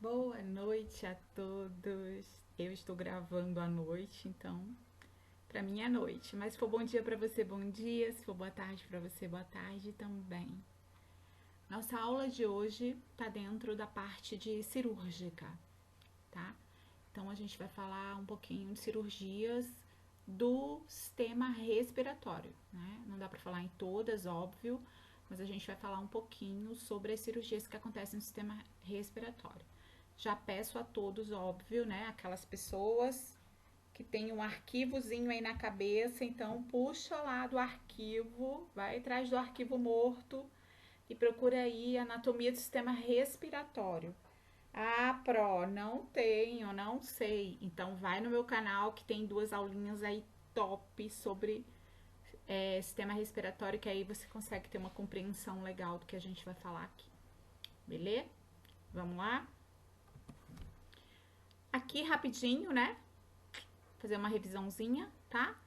Boa noite a todos. Eu estou gravando à noite, então para mim é noite. Mas se for bom dia para você, bom dia. Se for boa tarde para você, boa tarde também. Nossa aula de hoje está dentro da parte de cirúrgica, tá? Então a gente vai falar um pouquinho de cirurgias do sistema respiratório, né? Não dá para falar em todas, óbvio, mas a gente vai falar um pouquinho sobre as cirurgias que acontecem no sistema respiratório. Já peço a todos, óbvio, né? Aquelas pessoas que tem um arquivozinho aí na cabeça, então puxa lá do arquivo, vai atrás do arquivo morto e procura aí anatomia do sistema respiratório. Ah, Pro, não tenho, não sei. Então vai no meu canal que tem duas aulinhas aí top sobre sistema respiratório, que aí você consegue ter uma compreensão legal do que a gente vai falar aqui. Beleza? Vamos lá? Aqui rapidinho, né? Fazer uma revisãozinha, tá?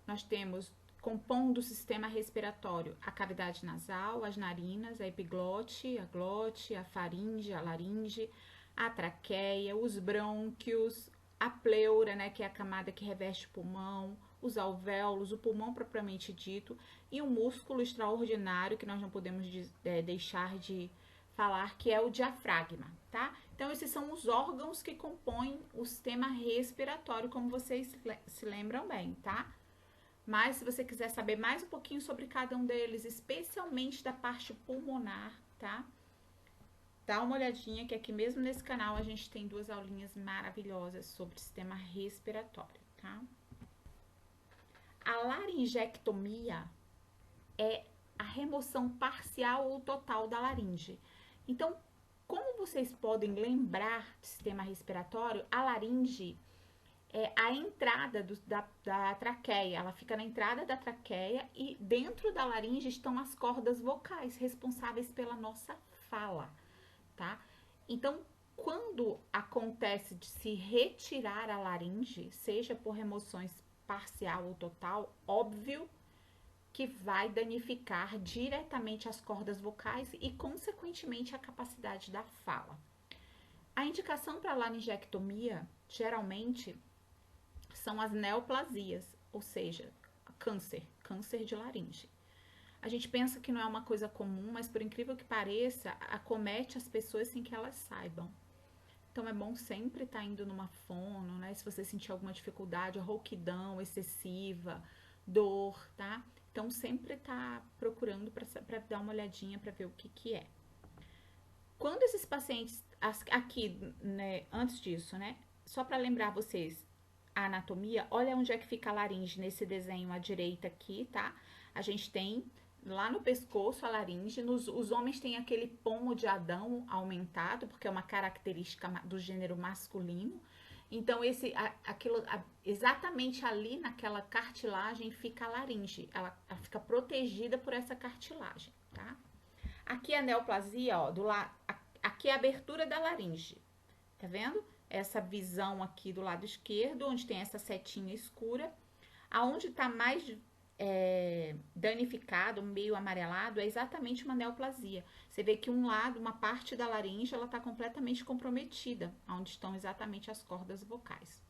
Nós temos compondo o sistema respiratório a cavidade nasal, as narinas, a epiglote, a glote, a faringe, a laringe, a traqueia, os brônquios, a pleura, né, que é a camada que reveste o pulmão, os alvéolos, o pulmão propriamente dito, e um músculo extraordinário que nós não podemos deixar de falar, que é o diafragma, tá? Então, esses são os órgãos que compõem o sistema respiratório, como vocês se lembram bem, tá? Mas se você quiser saber mais um pouquinho sobre cada um deles, especialmente da parte pulmonar, tá? Dá uma olhadinha que aqui mesmo nesse canal a gente tem duas aulinhas maravilhosas sobre o sistema respiratório, tá? A laringectomia é a remoção parcial ou total da laringe. Então, como vocês podem lembrar do sistema respiratório, a laringe é a entrada da traqueia. Ela fica na entrada da traqueia e dentro da laringe estão as cordas vocais responsáveis pela nossa fala, tá? Então, quando acontece de se retirar a laringe, seja por remoções parcial ou total, óbvio que vai danificar diretamente as cordas vocais e, consequentemente, a capacidade da fala. A indicação para laringectomia, geralmente, são as neoplasias, ou seja, câncer de laringe. A gente pensa que não é uma coisa comum, mas por incrível que pareça, acomete as pessoas sem que elas saibam. Então é bom sempre estar indo numa fono, né? Se você sentir alguma dificuldade, rouquidão excessiva, dor, tá? Então sempre tá procurando para dar uma olhadinha para ver o que é. Quando esses pacientes, aqui, né, antes disso, né? Só para lembrar vocês, a anatomia, olha onde é que fica a laringe nesse desenho à direita aqui, tá? A gente tem lá no pescoço a laringe, os homens têm aquele pomo de Adão aumentado, porque é uma característica do gênero masculino. Então, exatamente ali naquela cartilagem fica a laringe, ela fica protegida por essa cartilagem, tá? Aqui a neoplasia, ó, aqui é a abertura da laringe, tá vendo? Essa visão aqui do lado esquerdo, onde tem essa setinha escura. Aonde está mais danificado, meio amarelado, é exatamente uma neoplasia. Você vê que um lado, uma parte da laringe, ela está completamente comprometida, onde estão exatamente as cordas vocais.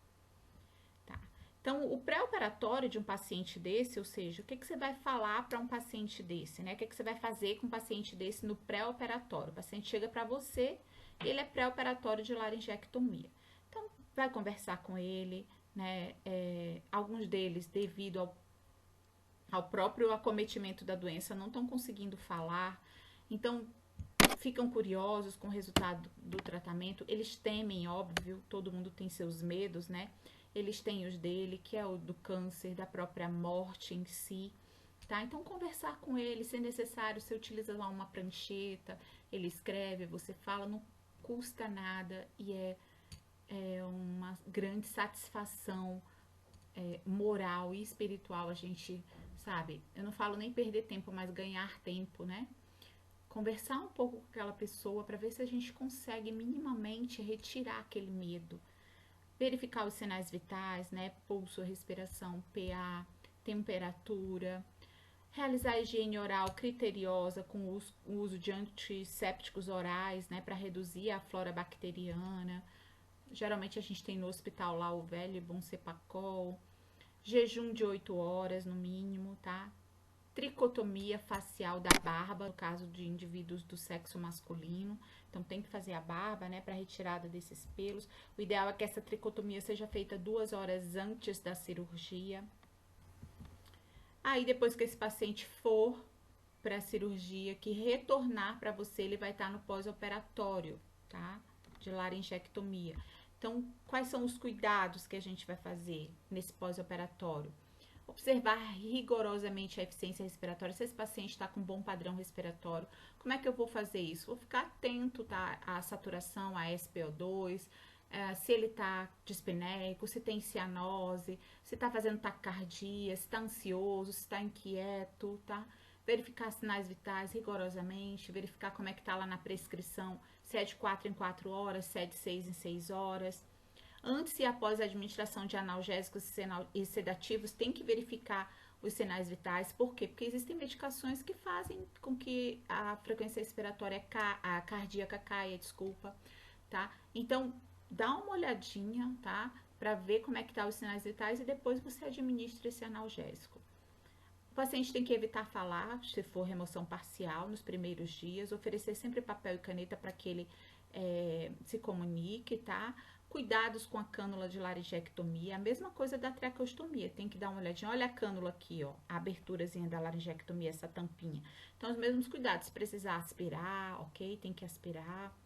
Tá? Então, o pré-operatório de um paciente desse, ou seja, o que você vai falar para um paciente desse, né? O que você vai fazer com um paciente desse no pré-operatório? O paciente chega para você, ele é pré-operatório de laringectomia. Então, vai conversar com ele, né? Alguns deles, devido ao próprio acometimento da doença, não estão conseguindo falar. Então, ficam curiosos com o resultado do tratamento. Eles temem, óbvio, todo mundo tem seus medos, né? Eles têm os dele, que é o do câncer, da própria morte em si, tá? Então, conversar com ele, se necessário, você utiliza lá uma prancheta, ele escreve, você fala, não custa nada e é uma grande satisfação moral e espiritual a gente, sabe? Eu não falo nem perder tempo, mas ganhar tempo, né? Conversar um pouco com aquela pessoa para ver se a gente consegue minimamente retirar aquele medo. Verificar os sinais vitais, né? Pulso, respiração, PA, temperatura. Realizar a higiene oral criteriosa com o uso de antissépticos orais, né, para reduzir a flora bacteriana. Geralmente a gente tem no hospital lá o velho e bom Cepacol. Jejum de 8 horas no mínimo, tá? Tricotomia facial da barba, no caso de indivíduos do sexo masculino. Então tem que fazer a barba, né, para retirada desses pelos. O ideal é que essa tricotomia seja feita 2 horas antes da cirurgia. Aí depois que esse paciente for para a cirurgia, que retornar para você, ele vai estar no pós-operatório, tá? De laringectomia. Então, quais são os cuidados que a gente vai fazer nesse pós-operatório? Observar rigorosamente a eficiência respiratória, se esse paciente está com um bom padrão respiratório. Como é que eu vou fazer isso? Vou ficar atento, tá, à saturação, à SpO2, se ele está dispneico, se tem cianose, se está fazendo taquicardia, se está ansioso, se está inquieto, tá? Verificar sinais vitais rigorosamente, verificar como é que está lá na prescrição, se é de 4 em 4 horas, se é de 6 em 6 horas. Antes e após a administração de analgésicos e sedativos, tem que verificar os sinais vitais. Por quê? Porque existem medicações que fazem com que a frequência respiratória, a cardíaca caia, tá? Então, dá uma olhadinha, tá? Para ver como é que tá os sinais vitais e depois você administra esse analgésico. O paciente tem que evitar falar, se for remoção parcial, nos primeiros dias, oferecer sempre papel e caneta para que ele se comunique, tá? Cuidados com a cânula de laringectomia, a mesma coisa da traqueostomia, tem que dar uma olhadinha, olha a cânula aqui, ó, a aberturazinha da laringectomia, essa tampinha. Então, os mesmos cuidados, se precisar aspirar, ok? Tem que aspirar.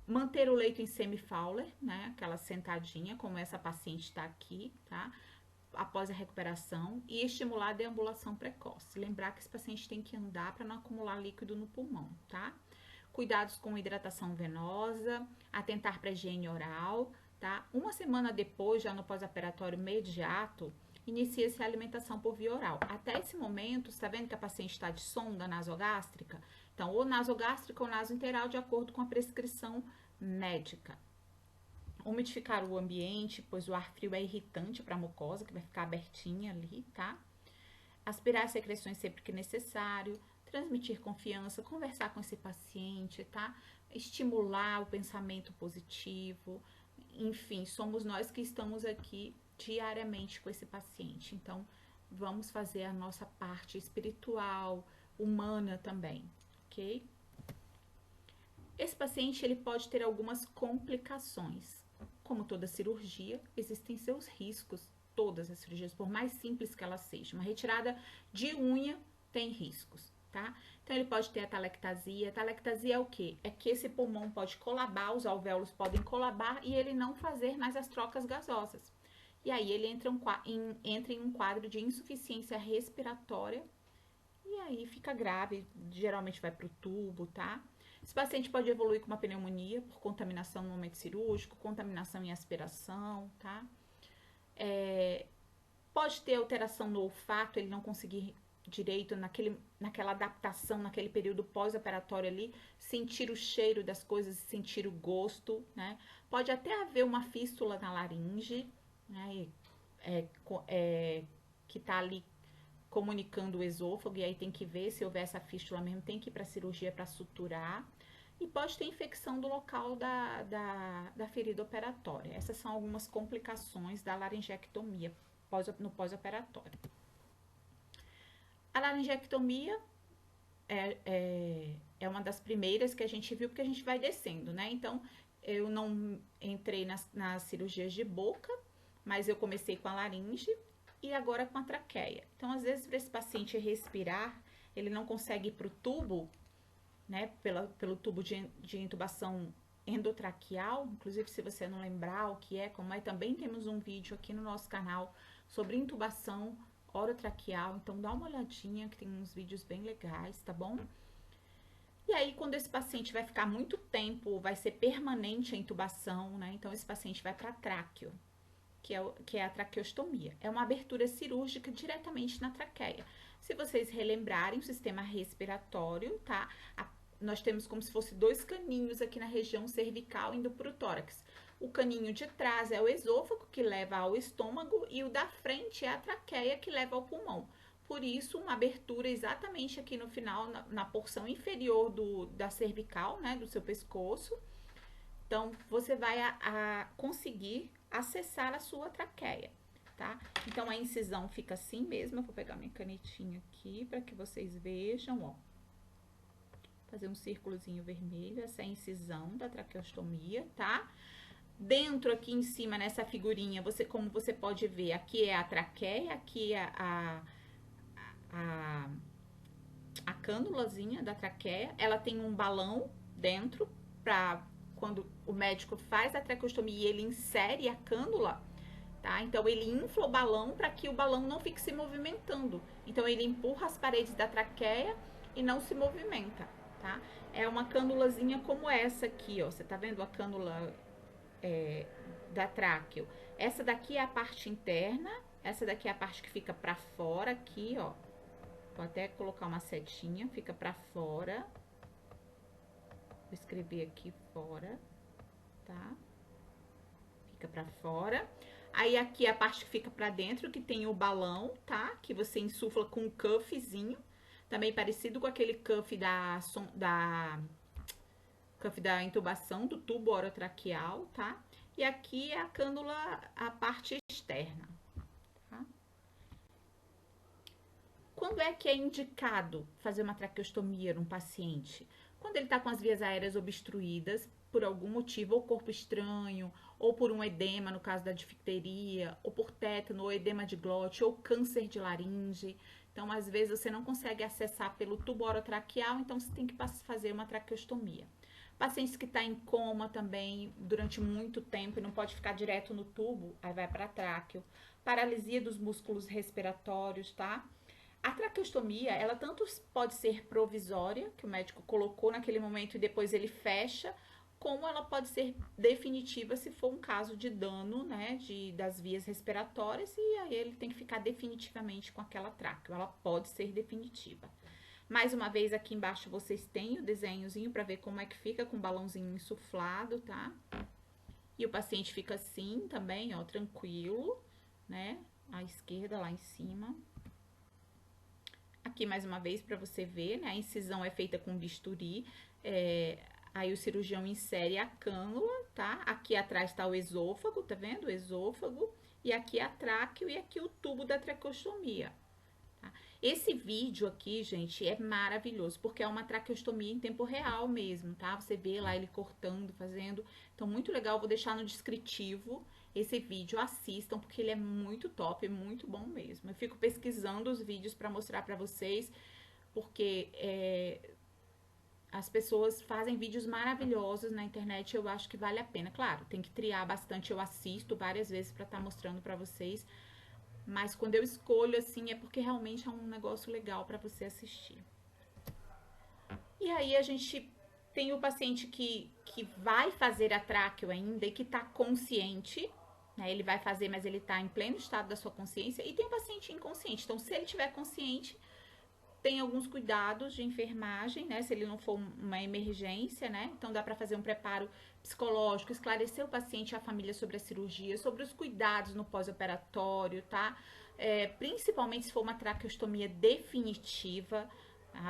Manter o leito em semi-Fowler, né? Aquela sentadinha, como essa paciente está aqui, tá? Após a recuperação, e estimular a deambulação precoce. Lembrar que esse paciente tem que andar para não acumular líquido no pulmão, tá? Cuidados com hidratação venosa, atentar para a higiene oral, tá? Uma semana depois, já no pós-operatório imediato, inicia-se a alimentação por via oral. Até esse momento, está vendo que a paciente está de sonda nasogástrica? Então, ou nasogástrica ou nasointeral, de acordo com a prescrição médica. Umidificar o ambiente, pois o ar frio é irritante para a mucosa, que vai ficar abertinha ali, tá? Aspirar as secreções sempre que necessário, transmitir confiança, conversar com esse paciente, tá? Estimular o pensamento positivo, enfim, somos nós que estamos aqui diariamente com esse paciente. Então, vamos fazer a nossa parte espiritual, humana também, ok? Esse paciente, ele pode ter algumas complicações. Como toda cirurgia, existem seus riscos, todas as cirurgias, por mais simples que ela seja. Uma retirada de unha tem riscos, tá? Então, ele pode ter a talectasia. A talectasia é o quê? É que esse pulmão pode colabar, os alvéolos podem colabar e ele não fazer mais as trocas gasosas. E aí, ele entra em um quadro de insuficiência respiratória e aí fica grave, geralmente vai pro tubo, tá? Esse paciente pode evoluir com uma pneumonia por contaminação no momento cirúrgico, contaminação em aspiração, tá? Pode ter alteração no olfato, ele não conseguir direito naquela adaptação, naquele período pós-operatório ali, sentir o cheiro das coisas, sentir o gosto, né? Pode até haver uma fístula na laringe, né? Que tá ali comunicando o esôfago, e aí tem que ver se houver essa fístula mesmo, tem que ir para a cirurgia para suturar. E pode ter infecção do local da ferida operatória. Essas são algumas complicações da laringectomia no pós-operatório. A laringectomia é uma das primeiras que a gente viu, porque a gente vai descendo, né? Então, eu não entrei nas cirurgias de boca, mas eu comecei com a laringe e agora com a traqueia. Então, às vezes, para esse paciente respirar, ele não consegue ir para o tubo, né, pelo tubo de intubação endotraqueal. Inclusive, se você não lembrar o que é, como é, também temos um vídeo aqui no nosso canal sobre intubação orotraqueal. Então, dá uma olhadinha que tem uns vídeos bem legais, tá bom? E aí, quando esse paciente vai ficar muito tempo, vai ser permanente a intubação, né? Então, esse paciente vai para tráqueo, que é a traqueostomia. É uma abertura cirúrgica diretamente na traqueia. Se vocês relembrarem, o sistema respiratório, tá? Nós temos como se fosse 2 caninhos aqui na região cervical indo para o tórax. O caninho de trás é o esôfago, que leva ao estômago, e o da frente é a traqueia, que leva ao pulmão. por isso uma abertura exatamente aqui no final, na porção inferior da cervical, né, do seu pescoço. Então, você vai conseguir acessar a sua traqueia, tá? Então, a incisão fica assim mesmo. Eu vou pegar minha canetinha aqui para que vocês vejam, ó. Fazer um círculozinho vermelho, essa é a incisão da traqueostomia, tá? Dentro aqui em cima, nessa figurinha, como você pode ver, aqui é a traqueia, aqui é a cânulazinha da traqueia. Ela tem um balão dentro para quando o médico faz a traqueostomia e ele insere a cânula, tá? Então ele infla o balão para que o balão não fique se movimentando. Então ele empurra as paredes da traqueia e não se movimenta, tá? É uma cânulazinha como essa aqui, ó. Você tá vendo a cânula da tráqueo? Essa daqui é a parte interna, essa daqui é a parte que fica para fora aqui, ó. Vou até colocar uma setinha, fica para fora. Vou escrever aqui fora, tá? Fica pra fora. Aí aqui a parte que fica pra dentro, que tem o balão, tá? Que você insufla com um cuffzinho, também parecido com aquele cuff cuff da intubação do tubo orotraqueal, tá? E aqui é a cânula, a parte externa, tá? Quando é que é indicado fazer uma traqueostomia num paciente? Quando ele está com as vias aéreas obstruídas por algum motivo, ou corpo estranho, ou por um edema, no caso da difteria, ou por tétano, ou edema de glote, ou câncer de laringe. Então, às vezes, você não consegue acessar pelo tubo orotraqueal, então você tem que fazer uma traqueostomia. Pacientes que estão em coma também durante muito tempo e não pode ficar direto no tubo, aí vai para tráqueo. Paralisia dos músculos respiratórios, tá? A traqueostomia, ela tanto pode ser provisória, que o médico colocou naquele momento e depois ele fecha, como ela pode ser definitiva se for um caso de dano, né, das vias respiratórias, e aí ele tem que ficar definitivamente com aquela tráqueo. Ela pode ser definitiva. Mais uma vez, aqui embaixo vocês têm o desenhozinho para ver como é que fica com o balãozinho insuflado, tá? E o paciente fica assim também, ó, tranquilo, né? À esquerda lá em cima. Aqui mais uma vez para você ver, né? A incisão é feita com bisturi. Aí o cirurgião insere a cânula, tá? Aqui atrás tá o esôfago, tá vendo? O esôfago. E aqui a tráqueo e aqui o tubo da traqueostomia. Tá? Esse vídeo aqui, gente, é maravilhoso, porque é uma traqueostomia em tempo real mesmo, tá? Você vê lá ele cortando, fazendo. Então, muito legal, vou deixar no descritivo esse vídeo, assistam, porque ele é muito top, muito bom mesmo. Eu fico pesquisando os vídeos para mostrar para vocês, porque as pessoas fazem vídeos maravilhosos na internet, eu acho que vale a pena. Claro, tem que triar bastante, eu assisto várias vezes para estar mostrando para vocês, mas quando eu escolho assim é porque realmente é um negócio legal para você assistir. E aí a gente tem o paciente que vai fazer a tráqueo ainda e que tá consciente, né? Ele vai fazer, mas ele tá em pleno estado da sua consciência. E tem o paciente inconsciente. Então, se ele tiver consciente, tem alguns cuidados de enfermagem, né? Se ele não for uma emergência, né? Então, dá para fazer um preparo psicológico, esclarecer o paciente e a família sobre a cirurgia, sobre os cuidados no pós-operatório, tá? Principalmente se for uma traqueostomia definitiva.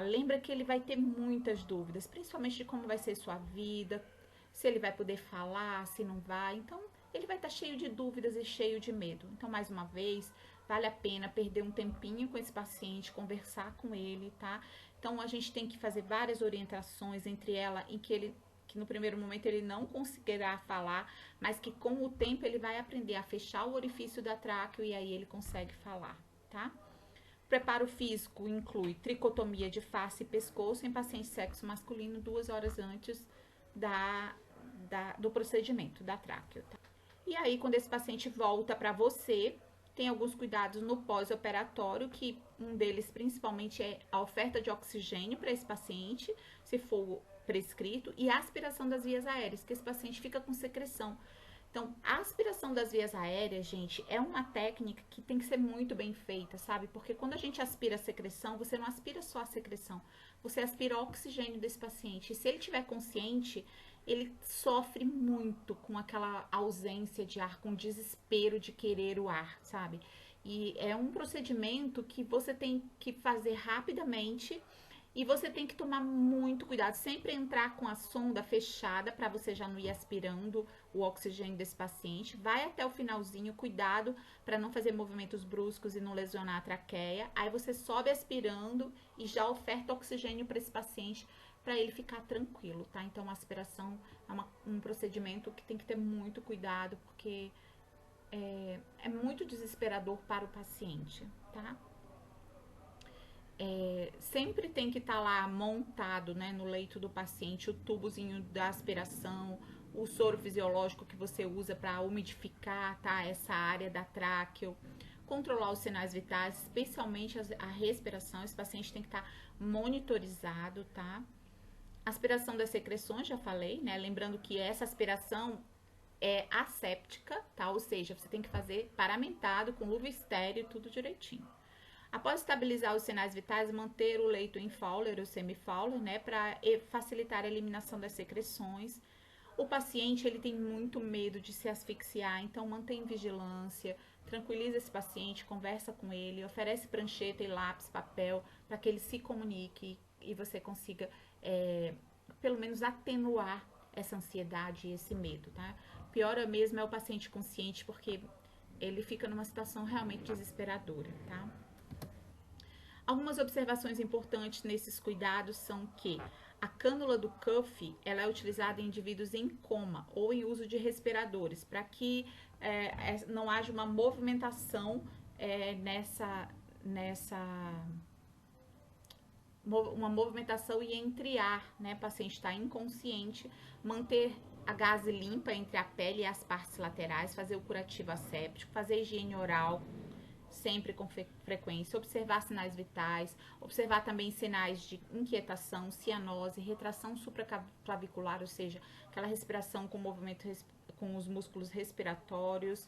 Lembra que ele vai ter muitas dúvidas, principalmente de como vai ser sua vida, se ele vai poder falar, se não vai. Então, ele vai estar cheio de dúvidas e cheio de medo. Então, mais uma vez, vale a pena perder um tempinho com esse paciente, conversar com ele, tá? Então, a gente tem que fazer várias orientações, entre ela em que no primeiro momento ele não conseguirá falar, mas que com o tempo ele vai aprender a fechar o orifício da tráqueo e aí ele consegue falar, tá? Preparo físico inclui tricotomia de face e pescoço em paciente sexo masculino 2 horas antes do procedimento da tráqueo. Tá? E aí, quando esse paciente volta para você, tem alguns cuidados no pós-operatório, que um deles principalmente é a oferta de oxigênio para esse paciente, se for prescrito, e a aspiração das vias aéreas, que esse paciente fica com secreção. Então, a aspiração das vias aéreas, gente, é uma técnica que tem que ser muito bem feita, sabe? Porque quando a gente aspira a secreção, você não aspira só a secreção, você aspira o oxigênio desse paciente. E se ele estiver consciente, ele sofre muito com aquela ausência de ar, com desespero de querer o ar, sabe? E é um procedimento que você tem que fazer rapidamente e você tem que tomar muito cuidado, sempre entrar com a sonda fechada para você já não ir aspirando o oxigênio desse paciente. Vai até o finalzinho, cuidado para não fazer movimentos bruscos e não lesionar a traqueia. Aí você sobe aspirando e já oferta oxigênio para esse paciente para ele ficar tranquilo, tá? Então a aspiração é um procedimento que tem que ter muito cuidado porque é muito desesperador para o paciente, tá? Sempre tem que estar lá montado, né, no leito do paciente, o tubozinho da aspiração, o soro fisiológico que você usa para umidificar, tá, essa área da tráqueo, controlar os sinais vitais, especialmente a respiração. Esse paciente tem que estar monitorizado, tá? Aspiração das secreções, já falei, né? Lembrando que essa aspiração é asséptica, tá? Ou seja, você tem que fazer paramentado, com luva estéreo, tudo direitinho. Após estabilizar os sinais vitais, manter o leito em Fowler ou semi-Fowler, né, para facilitar a eliminação das secreções. O paciente, ele tem muito medo de se asfixiar, então mantém vigilância, tranquiliza esse paciente, conversa com ele, oferece prancheta e lápis, papel, para que ele se comunique e você consiga, pelo menos, atenuar essa ansiedade e esse medo, tá? Pior mesmo é o paciente consciente, porque ele fica numa situação realmente desesperadora, tá? Algumas observações importantes nesses cuidados são que a cânula do cuff ela é utilizada em indivíduos em coma ou em uso de respiradores, para que não haja uma movimentação uma movimentação e entre ar, né? O paciente está inconsciente, manter a gaze limpa entre a pele e as partes laterais, fazer o curativo asséptico, fazer higiene oral, sempre com frequência, observar sinais vitais, observar também sinais de inquietação, cianose, retração supraclavicular, ou seja, aquela respiração com movimento com os músculos respiratórios,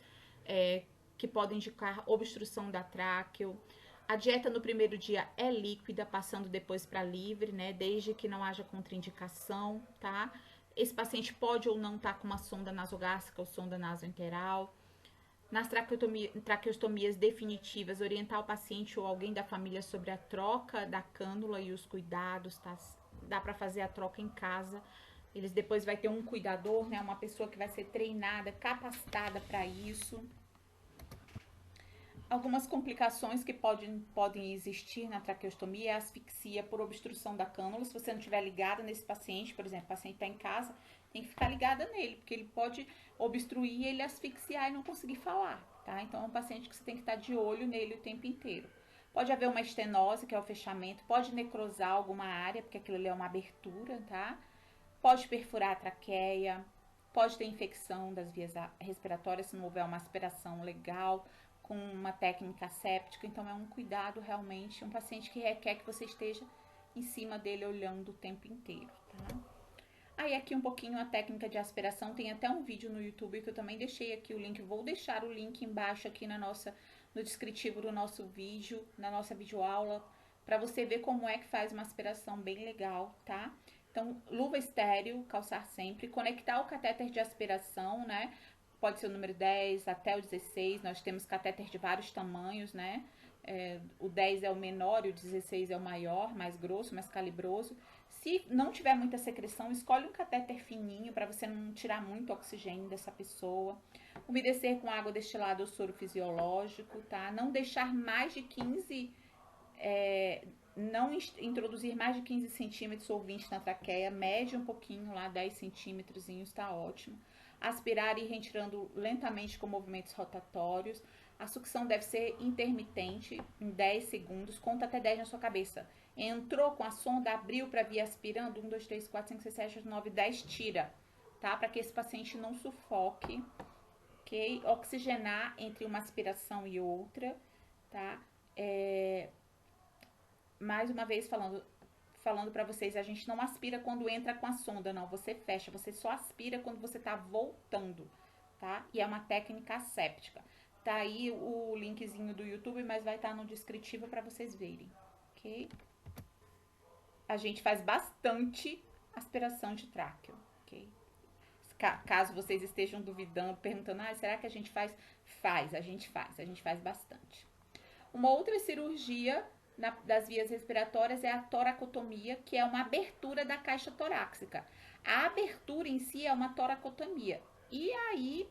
que podem indicar obstrução da tráqueo. A dieta no primeiro dia é líquida, passando depois para livre, né, desde que não haja contraindicação, tá? Esse paciente pode ou não estar com uma sonda nasogástrica ou sonda nasoenteral. Nas traqueostomias definitivas, orientar o paciente ou alguém da família sobre a troca da cânula e os cuidados, tá? Dá para fazer a troca em casa. Eles depois vai ter um cuidador, né? Uma pessoa que vai ser treinada, capacitada para isso. Algumas complicações que podem existir na traqueostomia é a asfixia por obstrução da cânula. Se você não estiver ligada nesse paciente, por exemplo, o paciente está em casa, tem que ficar ligada nele, porque ele pode obstruir, ele asfixiar e não conseguir falar, tá? Então, é um paciente que você tem que estar de olho nele o tempo inteiro. Pode haver uma estenose, que é o fechamento, pode necrosar alguma área, porque aquilo ali é uma abertura, tá? Pode perfurar a traqueia, pode ter infecção das vias respiratórias se não houver uma aspiração legal, com uma técnica asséptica. Então é um cuidado realmente, um paciente que requer que você esteja em cima dele olhando o tempo inteiro, tá? Aí aqui um pouquinho a técnica de aspiração, tem até um vídeo no YouTube que eu também deixei aqui o link, vou deixar o link embaixo aqui no descritivo do nosso vídeo, na nossa videoaula, para você ver como é que faz uma aspiração bem legal, tá? Então, luva estéreo, calçar sempre, conectar o catéter de aspiração, né? Pode ser o número 10 até o 16, nós temos catéter de vários tamanhos, né? O 10 é o menor e o 16 é o maior, mais grosso, mais calibroso. Se não tiver muita secreção, escolhe um catéter fininho para você não tirar muito oxigênio dessa pessoa. Umedecer com água destilada ou soro fisiológico, tá? Não deixar mais de 15, não introduzir mais de 15 centímetros ou 20 na traqueia, mede um pouquinho lá, 10 centímetros, tá ótimo. Aspirar e ir retirando lentamente com movimentos rotatórios. A sucção deve ser intermitente, em 10 segundos, conta até 10 na sua cabeça. Entrou com a sonda, abriu para vir aspirando, 1, 2, 3, 4, 5, 6, 7, 8, 9, 10, tira, tá? Para que esse paciente não sufoque, ok? Oxigenar entre uma aspiração e outra, tá? Mais uma vez falando para vocês, a gente não aspira quando entra com a sonda, não, você fecha, você só aspira quando você tá voltando, tá? E é uma técnica asséptica. Tá aí o linkzinho do YouTube, mas vai estar no descritivo para vocês verem, ok? A gente faz bastante aspiração de tráqueo, ok? caso vocês estejam duvidando, perguntando, será que a gente faz? A gente faz bastante. Uma outra cirurgia das vias respiratórias é a toracotomia, que é uma abertura da caixa torácica. A abertura em si é uma toracotomia. E aí,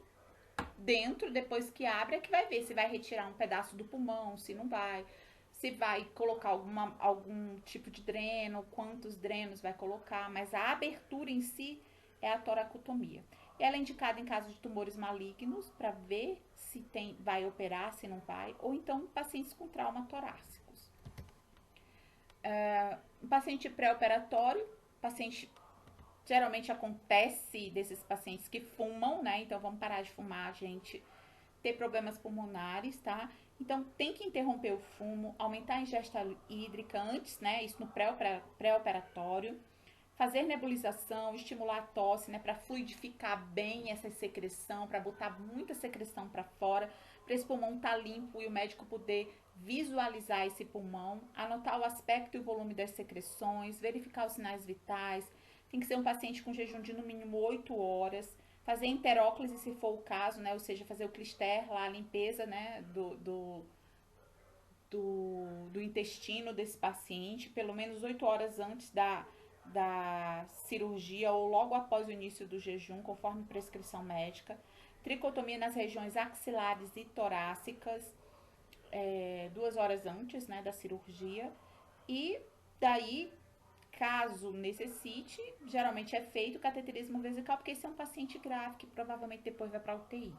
dentro, depois que abre, é que vai ver se vai retirar um pedaço do pulmão, se não vai, se vai colocar algum tipo de dreno, quantos drenos vai colocar, mas a abertura em si é a toracotomia. Ela é indicada em caso de tumores malignos, para ver se vai operar, se não vai, ou então pacientes com trauma torácicos. Um paciente pré-operatório, paciente geralmente acontece desses pacientes que fumam, né? Então vamos parar de fumar, gente. Ter problemas pulmonares, tá? Então tem que interromper o fumo, aumentar a ingesta hídrica antes, né? Isso no pré-operatório. Fazer nebulização, estimular a tosse, né? Para fluidificar bem essa secreção, para botar muita secreção para fora, para esse pulmão estar limpo e o médico poder visualizar esse pulmão, anotar o aspecto e o volume das secreções, verificar os sinais vitais. Tem que ser um paciente com jejum de no mínimo 8 horas. Fazer enteróclise se for o caso, né? Ou seja, fazer o clister lá, a limpeza, né? Do intestino desse paciente, pelo menos 8 horas antes da cirurgia ou logo após o início do jejum, conforme prescrição médica. Tricotomia nas regiões axilares e torácicas, 2 horas antes, né, da cirurgia. E daí, caso necessite, geralmente é feito cateterismo vesical, porque esse é um paciente grave que provavelmente depois vai para a UTI.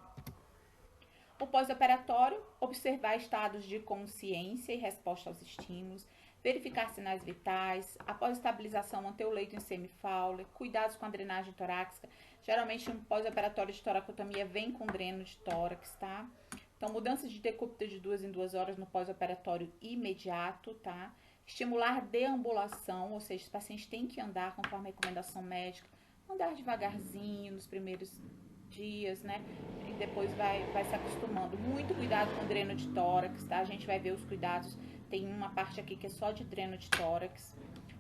O pós-operatório, observar estados de consciência e resposta aos estímulos, verificar sinais vitais, após estabilização, manter o leito em semi-Fowler, cuidados com a drenagem torácica. Geralmente um pós-operatório de toracotomia vem com dreno de tórax, tá? Então, mudança de decúbito de 2 em 2 horas no pós-operatório imediato, tá? Estimular deambulação, ou seja, os pacientes têm que andar conforme a recomendação médica, andar devagarzinho nos primeiros dias, né? E depois vai se acostumando. Muito cuidado com dreno de tórax, tá? A gente vai ver os cuidados. Tem uma parte aqui que é só de dreno de tórax.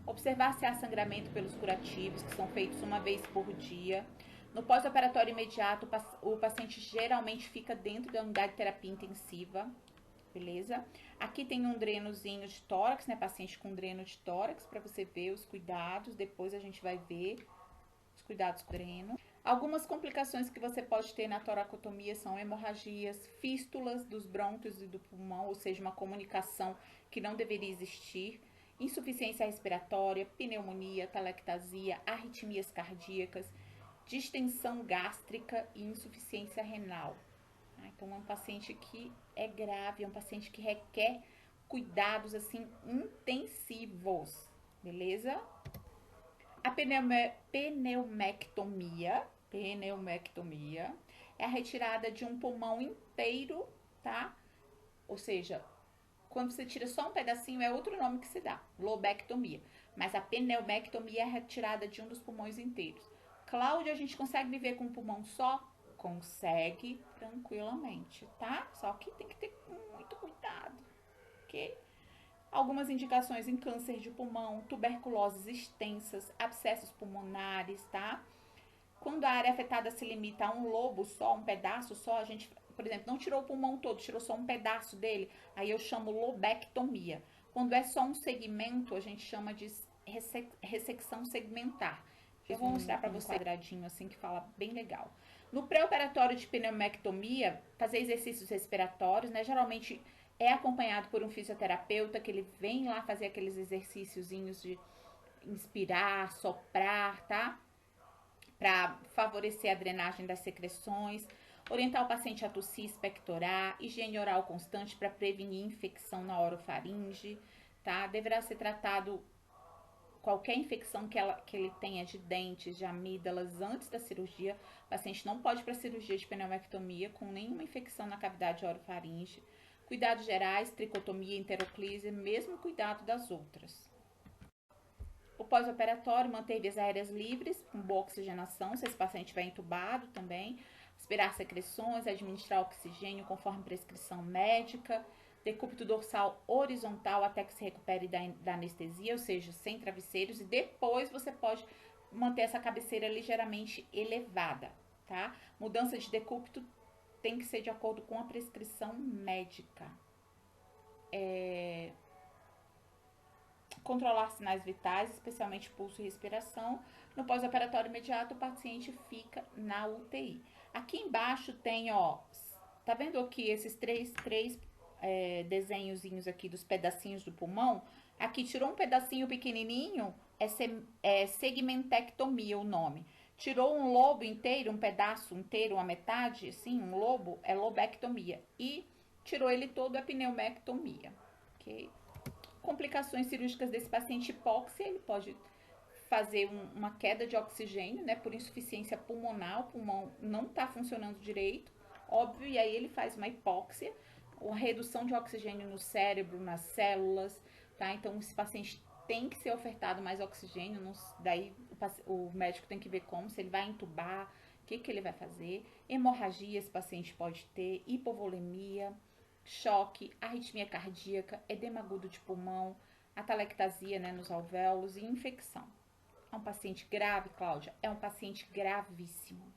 Observar se há sangramento pelos curativos, que são feitos uma vez por dia. No pós-operatório imediato, o paciente geralmente fica dentro da unidade de terapia intensiva, beleza? Aqui tem um drenozinho de tórax, né? Paciente com dreno de tórax, para você ver os cuidados. Depois a gente vai ver os cuidados com dreno. Algumas complicações que você pode ter na toracotomia são hemorragias, fístulas dos brônquios e do pulmão, ou seja, uma comunicação que não deveria existir, insuficiência respiratória, pneumonia, talectasia, arritmias cardíacas, distensão gástrica e insuficiência renal. Então, é um paciente que é grave, é um paciente que requer cuidados, assim, intensivos, beleza? A pneumectomia é a retirada de um pulmão inteiro, tá? Ou seja, quando você tira só um pedacinho, é outro nome que se dá, lobectomia. Mas a pneumectomia é a retirada de um dos pulmões inteiros. Cláudia, a gente consegue viver com um pulmão só? Consegue tranquilamente, tá? Só que tem que ter muito cuidado, ok? Algumas indicações em câncer de pulmão, tuberculoses extensas, abscessos pulmonares, tá? Quando a área afetada se limita a um lobo só, um pedaço só, a gente, por exemplo, não tirou o pulmão todo, tirou só um pedaço dele, aí eu chamo lobectomia. Quando é só um segmento, a gente chama de ressecção segmentar. Eu vou mostrar para você um quadradinho assim que fala bem legal. No pré-operatório de pneumectomia, fazer exercícios respiratórios, né? Geralmente é acompanhado por um fisioterapeuta que ele vem lá fazer aqueles exercíciozinhos de inspirar, soprar, tá? Para favorecer a drenagem das secreções, orientar o paciente a tossir, expectorar, higiene oral constante para prevenir infecção na orofaringe, tá? Deverá ser tratado qualquer infecção que ele tenha de dentes, de amígdalas antes da cirurgia. O paciente não pode ir para a cirurgia de pneumectomia com nenhuma infecção na cavidade orofaringe. Cuidados gerais, tricotomia, enteroclise, mesmo cuidado das outras. O pós-operatório, manter vias aéreas livres, com boa oxigenação, se esse paciente estiver entubado também. Aspirar secreções, administrar oxigênio conforme prescrição médica. Decúbito dorsal horizontal até que se recupere da anestesia, ou seja, sem travesseiros. E depois você pode manter essa cabeceira ligeiramente elevada, tá? Mudança de decúbito tem que ser de acordo com a prescrição médica. Controlar sinais vitais, especialmente pulso e respiração. No pós-operatório imediato, o paciente fica na UTI. Aqui embaixo tem, ó, tá vendo aqui esses três desenhozinhos aqui dos pedacinhos do pulmão? Aqui tirou um pedacinho pequenininho, é segmentectomia o nome. Tirou um lobo inteiro, um pedaço inteiro, uma metade, assim, um lobo, é lobectomia. E tirou ele todo, é pneumectomia, ok? Complicações cirúrgicas desse paciente hipóxia, ele pode fazer uma queda de oxigênio, né, por insuficiência pulmonar, o pulmão não está funcionando direito, óbvio, e aí ele faz uma hipóxia, uma redução de oxigênio no cérebro, nas células, tá? Então, esse paciente tem que ser ofertado mais oxigênio, daí o médico tem que ver como, se ele vai entubar, o que ele vai fazer. Hemorragia esse paciente pode ter, hipovolemia, choque, arritmia cardíaca, edema agudo de pulmão, atelectasia, né, nos alvéolos e infecção. É um paciente grave, Cláudia? É um paciente gravíssimo.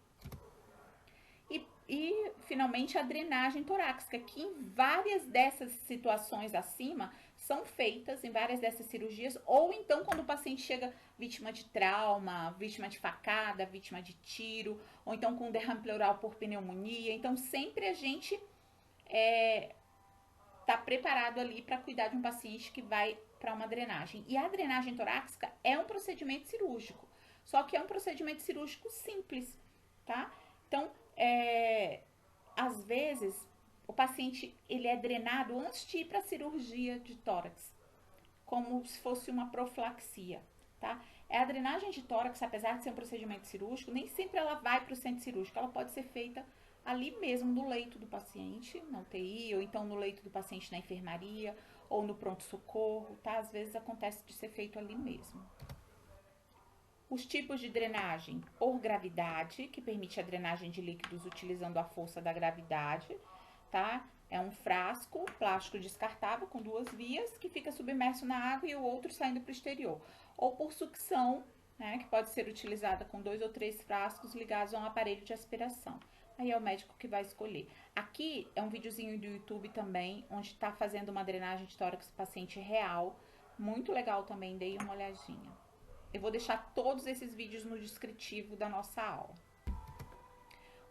E, finalmente, a drenagem torácica, que em várias dessas situações acima são feitas, em várias dessas cirurgias, ou então quando o paciente chega vítima de trauma, vítima de facada, vítima de tiro, ou então com derrame pleural por pneumonia. Então, sempre a gente tá preparado ali para cuidar de um paciente que vai para uma drenagem. E a drenagem torácica é um procedimento cirúrgico, só que é um procedimento cirúrgico simples, tá? Então, às vezes, o paciente ele é drenado antes de ir para a cirurgia de tórax, como se fosse uma profilaxia, tá? A drenagem de tórax, apesar de ser um procedimento cirúrgico, nem sempre ela vai para o centro cirúrgico, ela pode ser feita ali mesmo no leito do paciente, na UTI, ou então no leito do paciente na enfermaria, ou no pronto-socorro, tá? Às vezes acontece de ser feito ali mesmo. Os tipos de drenagem por gravidade, que permite a drenagem de líquidos utilizando a força da gravidade, tá? É um frasco plástico descartável com 2 vias que fica submerso na água e o outro saindo para o exterior. Ou por sucção, né, que pode ser utilizada com 2 ou 3 frascos ligados a um aparelho de aspiração. Aí é o médico que vai escolher. Aqui é um videozinho do YouTube também, onde está fazendo uma drenagem de tórax paciente real. Muito legal também, dei uma olhadinha. Eu vou deixar todos esses vídeos no descritivo da nossa aula.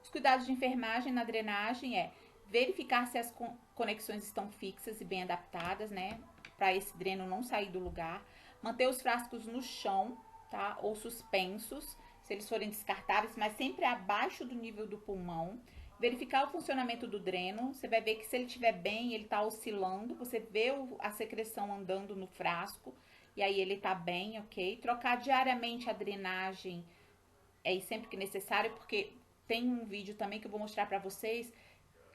Os cuidados de enfermagem na drenagem é verificar se as conexões estão fixas e bem adaptadas, né? Para esse dreno não sair do lugar. Manter os frascos no chão, tá? Ou suspensos, se eles forem descartáveis, mas sempre abaixo do nível do pulmão. Verificar o funcionamento do dreno. Você vai ver que se ele estiver bem, ele está oscilando. Você vê a secreção andando no frasco. E aí ele tá bem, ok? Trocar diariamente a drenagem sempre que necessário, porque tem um vídeo também que eu vou mostrar pra vocês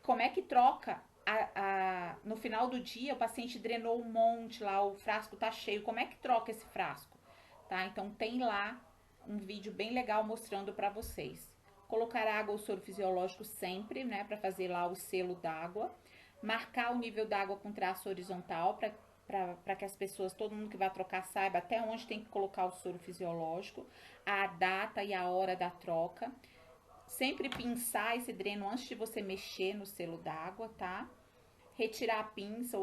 como é que troca no final do dia o paciente drenou um monte lá, o frasco tá cheio, como é que troca esse frasco, tá? Então tem lá um vídeo bem legal mostrando pra vocês. Colocar água ou soro fisiológico sempre, né, pra fazer lá o selo d'água. Marcar o nível d'água com traço horizontal para que as pessoas, todo mundo que vai trocar, saiba até onde tem que colocar o soro fisiológico, a data e a hora da troca. Sempre pinçar esse dreno antes de você mexer no selo d'água, tá? Retirar a pinça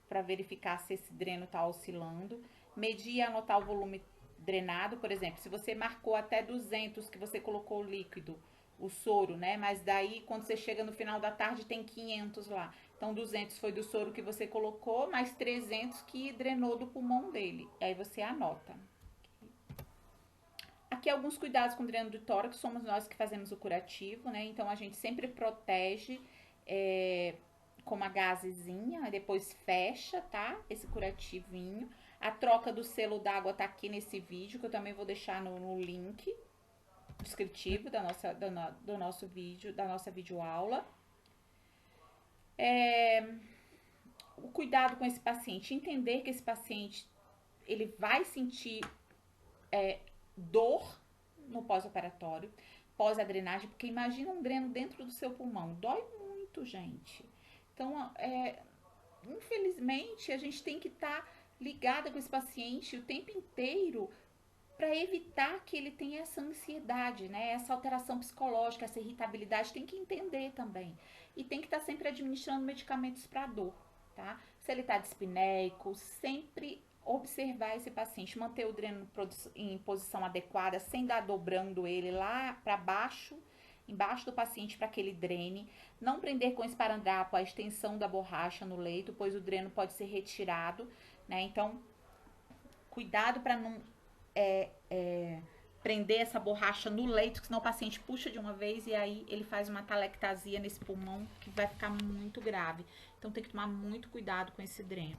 para verificar se esse dreno está oscilando. Medir e anotar o volume drenado, por exemplo, se você marcou até 200 que você colocou o líquido, o soro, né? Mas daí, quando você chega no final da tarde, tem 500 lá. Então, 200 foi do soro que você colocou, mais 300 que drenou do pulmão dele. E aí você anota. Aqui alguns cuidados com dreno do tórax, somos nós que fazemos o curativo, né? Então, a gente sempre protege com uma gazezinha, depois fecha, tá? Esse curativinho. A troca do selo d'água tá aqui nesse vídeo, que eu também vou deixar no link descritivo do nosso vídeo, da nossa videoaula. O cuidado com esse paciente, entender que esse paciente ele vai sentir dor no pós-operatório, pós-adrenagem, porque imagina um dreno dentro do seu pulmão, dói muito, gente. Então, infelizmente, a gente tem que estar ligada com esse paciente o tempo inteiro para evitar que ele tenha essa ansiedade, né? Essa alteração psicológica, essa irritabilidade, tem que entender também. E tem que estar sempre administrando medicamentos para dor, tá? Se ele está dispneico, sempre observar esse paciente, manter o dreno em posição adequada, sem dar dobrando ele lá para baixo, embaixo do paciente para que ele drene. Não prender com esparadrapo a extensão da borracha no leito, pois o dreno pode ser retirado, né? Então, cuidado para não prender essa borracha no leito, que senão o paciente puxa de uma vez e aí ele faz uma atelectasia nesse pulmão que vai ficar muito grave. Então tem que tomar muito cuidado com esse dreno.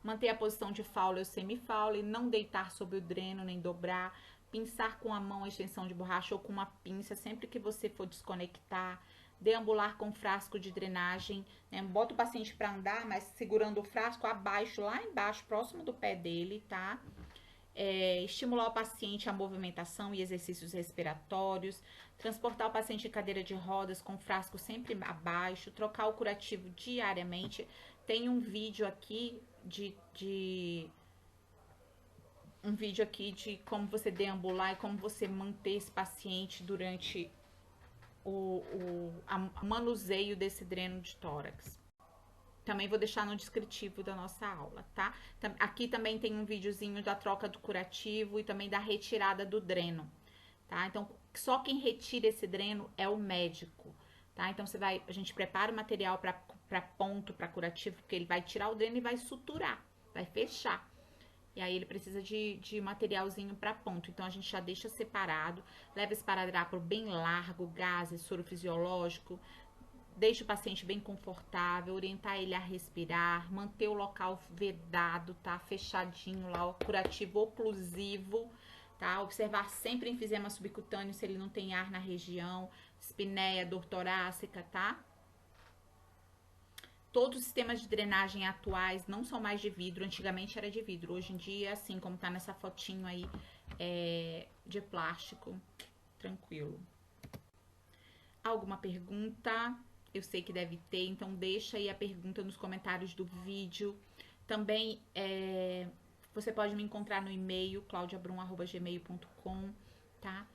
Manter a posição de Fowler ou semi-Fowler, não deitar sobre o dreno nem dobrar, pinçar com a mão a extensão de borracha ou com uma pinça sempre que você for desconectar, deambular com frasco de drenagem, né? Bota o paciente para andar, mas segurando o frasco abaixo, lá embaixo, próximo do pé dele, tá? Estimular o paciente a movimentação e exercícios respiratórios, transportar o paciente em cadeira de rodas com frasco sempre abaixo, trocar o curativo diariamente. Tem um vídeo aqui de como você deambular e como você manter esse paciente durante o manuseio desse dreno de tórax. Também vou deixar no descritivo da nossa aula, tá? Aqui também tem um videozinho da troca do curativo e também da retirada do dreno, tá? Então, só quem retira esse dreno é o médico, tá? Então, a gente prepara o material para ponto, para curativo, porque ele vai tirar o dreno e vai suturar, vai fechar. E aí ele precisa de materialzinho para ponto. Então, a gente já deixa separado, leva esse esparadrapo bem largo, gases, soro fisiológico, deixa o paciente bem confortável, orientar ele a respirar, manter o local vedado, tá? Fechadinho lá, o curativo oclusivo, tá? Observar sempre enfisema subcutâneo se ele não tem ar na região, espinéia, dor torácica, tá? Todos os sistemas de drenagem atuais não são mais de vidro, antigamente era de vidro, hoje em dia, assim como tá nessa fotinho aí, de plástico, tranquilo. Alguma pergunta? Eu sei que deve ter, então deixa aí a pergunta nos comentários do vídeo. Também você pode me encontrar no e-mail claudiabrum@gmail.com, tá?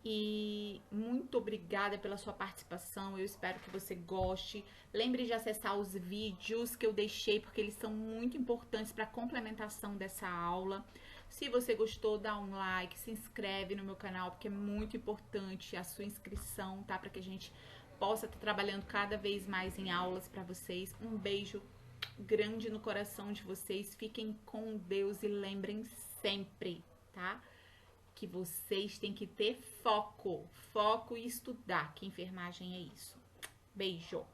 E muito obrigada pela sua participação, eu espero que você goste. Lembre de acessar os vídeos que eu deixei, porque eles são muito importantes para a complementação dessa aula. Se você gostou, dá um like, se inscreve no meu canal, porque é muito importante a sua inscrição, tá? Para que a gente possa estar trabalhando cada vez mais em aulas para vocês. Um beijo grande no coração de vocês. Fiquem com Deus e lembrem sempre, tá? Que vocês têm que ter foco e estudar, que enfermagem é isso. Beijo!